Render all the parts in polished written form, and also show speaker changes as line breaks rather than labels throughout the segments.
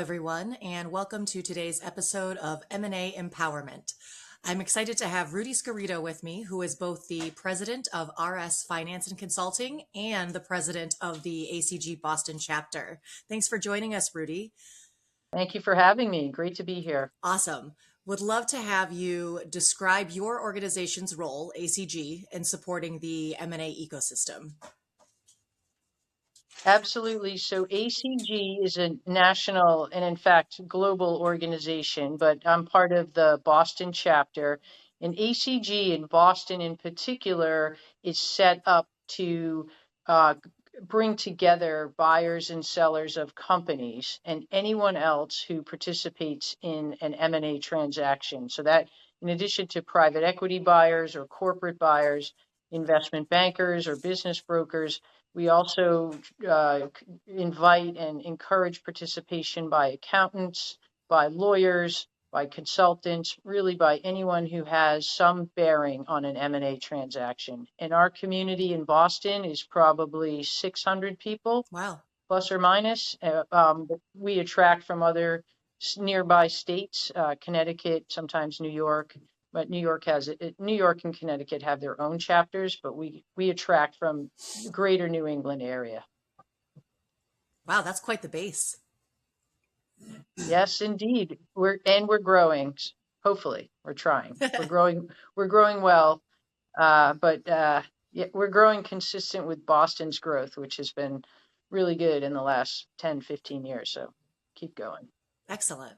everyone, and welcome to today's episode of M&A Empowerment. I'm excited to have Rudy Scarito with me, who is both the president of RS Finance and Consulting and the president of the ACG Boston chapter. Thanks for joining us, Rudy.
Thank you for having me. Great to be here.
Awesome. Would love to have you describe your organization's role, ACG, in supporting the M&A ecosystem.
Absolutely. So ACG is a national and, in fact, global organization, but I'm part of the Boston chapter. And ACG in Boston in particular is set up to bring together buyers and sellers of companies and anyone else who participates in an M&A transaction. So that, in addition to private equity buyers or corporate buyers, investment bankers or business brokers, we also invite and encourage participation by accountants, by lawyers, by consultants, really by anyone who has some bearing on an M&A transaction. And our community in Boston is probably 600 people.
Wow.
Plus or minus. We attract from other nearby states, Connecticut, sometimes New York. But New York and Connecticut have their own chapters, but we attract from the greater New England area.
Wow, that's quite the base.
Yes, indeed. We're growing. Hopefully, we're trying. We're growing well, but yeah, we're growing consistent with Boston's growth, which has been really good in the last 10, 15 years. So keep going.
Excellent.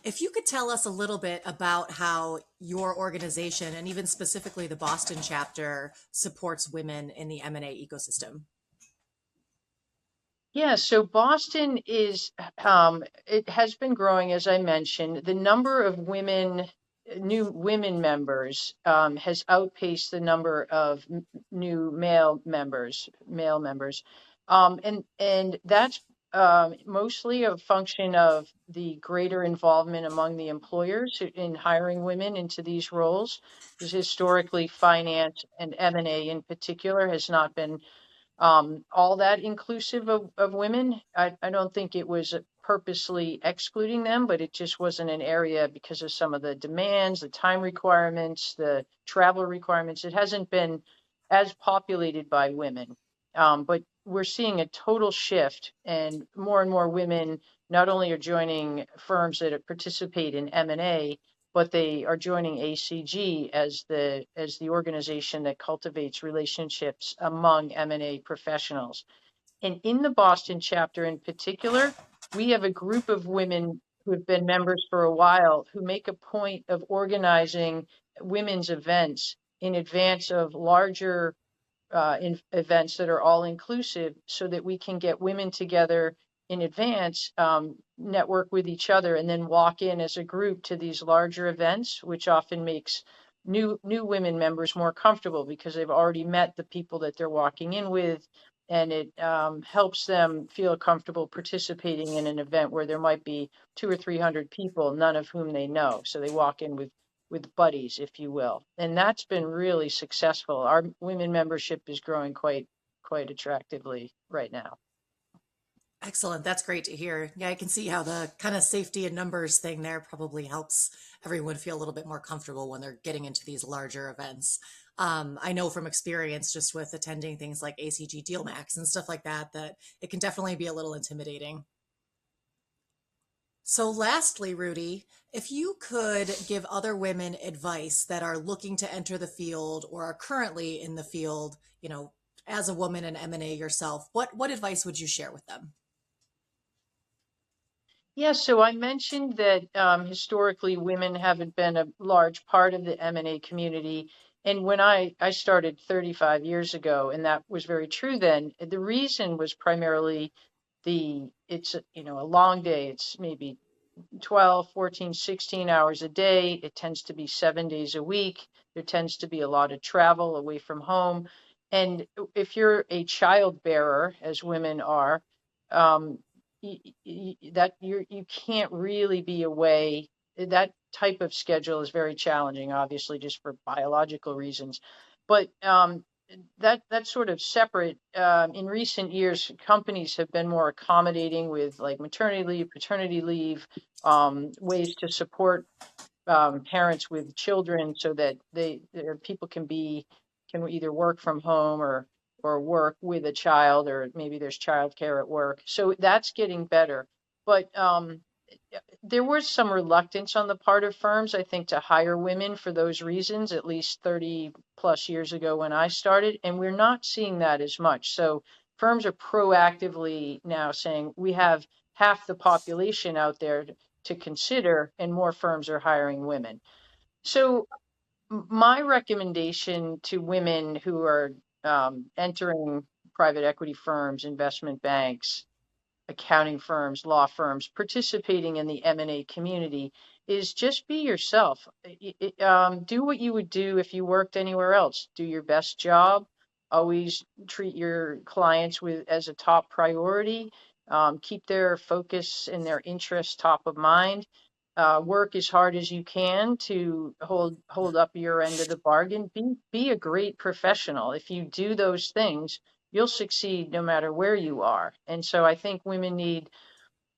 If you could tell us a little bit about how your organization, and even specifically the Boston chapter, supports women in the M&A ecosystem.
Yeah, so Boston is, it has been growing, as I mentioned. The number of new women members has outpaced the number of new male members. And that's mostly a function of the greater involvement among the employers in hiring women into these roles, because historically finance and M&A in particular has not been all that inclusive of women. I don't think it was purposely excluding them, but it just wasn't an area because of some of the demands, the time requirements, the travel requirements. It hasn't been as populated by women. But we're seeing a total shift, and more women not only are joining firms that participate in M&A, but they are joining ACG as the organization that cultivates relationships among M&A professionals. And in the Boston chapter in particular, we have a group of women who have been members for a while who make a point of organizing women's events in advance of larger events that are all inclusive, so that we can get women together in advance, network with each other, and then walk in as a group to these larger events, which often makes new women members more comfortable because they've already met the people that they're walking in with, and it helps them feel comfortable participating in an event where there might be 200 or 300 people, none of whom they know. So they walk in with buddies, if you will. And that's been really successful. Our women membership is growing quite attractively right now.
Excellent. That's great to hear. Yeah, I can see how the kind of safety and numbers thing there probably helps everyone feel a little bit more comfortable when they're getting into these larger events. I know from experience, just with attending things like ACG Deal Max and stuff like that, that it can definitely be a little intimidating. So lastly, Rudy, if you could give other women advice that are looking to enter the field or are currently in the field, as a woman in M&A yourself, what advice would you share with them?
Yeah, so I mentioned that historically women haven't been a large part of the M&A community. And when I started 35 years ago, and that was very true then, the reason was primarily it's a long day. It's maybe 12, 14, 16 hours a day. It tends to be 7 days a week. There tends to be a lot of travel away from home. And if you're a child bearer, as women are, you can't really be away. That type of schedule is very challenging, obviously, just for biological reasons. But that's sort of separate. In recent years, companies have been more accommodating with like maternity leave, paternity leave, ways to support parents with children so that people can either work from home or work with a child, or maybe there's childcare at work. So that's getting better. But there was some reluctance on the part of firms, I think, to hire women for those reasons, at least 30 plus years ago when I started. And we're not seeing that as much. So firms are proactively now saying we have half the population out there to consider, and more firms are hiring women. So my recommendation to women who are entering private equity firms, investment banks, accounting firms, law firms, participating in the M&A community is just be yourself. Do what you would do if you worked anywhere else. Do your best job. Always treat your clients with as a top priority. Keep their focus and their interests top of mind. Work as hard as you can to hold up your end of the bargain. Be a great professional. If you do those things, you'll succeed no matter where you are. And so I think women need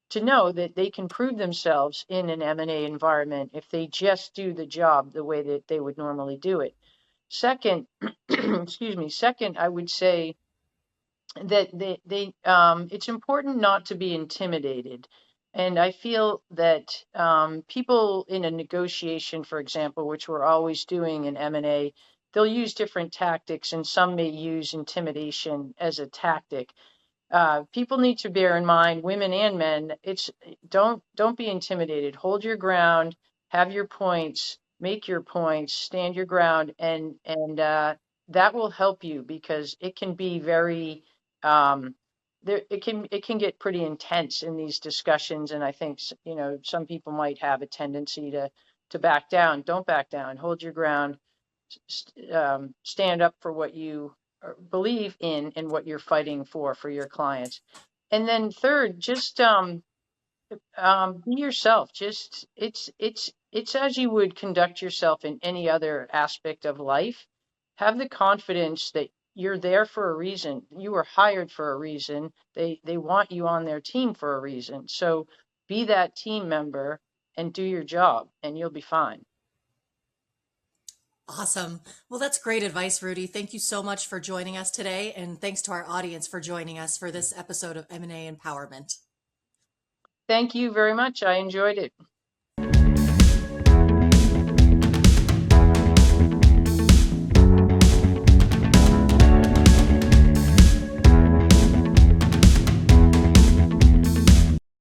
to know that they can prove themselves in an M&A environment if they just do the job the way that they would normally do it. Second, excuse me, second, I would say that it's important not to be intimidated. And I feel that people in a negotiation, for example, which we're always doing in M&A, they'll use different tactics, and some may use intimidation as a tactic. People need to bear in mind, women and men, it's don't be intimidated. Hold your ground, have your points, make your points, stand your ground, and that will help you, because it can be very it can get pretty intense in these discussions. And I think some people might have a tendency to back down. Don't back down. Hold your ground. Stand up for what you believe in and what you're fighting for your clients. And then third, just be yourself. Just it's as you would conduct yourself in any other aspect of life. Have the confidence that you're there for a reason. You were hired for a reason. They want you on their team for a reason. So be that team member and do your job, and you'll be fine.
Awesome. Well, that's great advice, Rudy. Thank you so much for joining us today. And thanks to our audience for joining us for this episode of M&A Empowerment.
Thank you very much. I enjoyed it.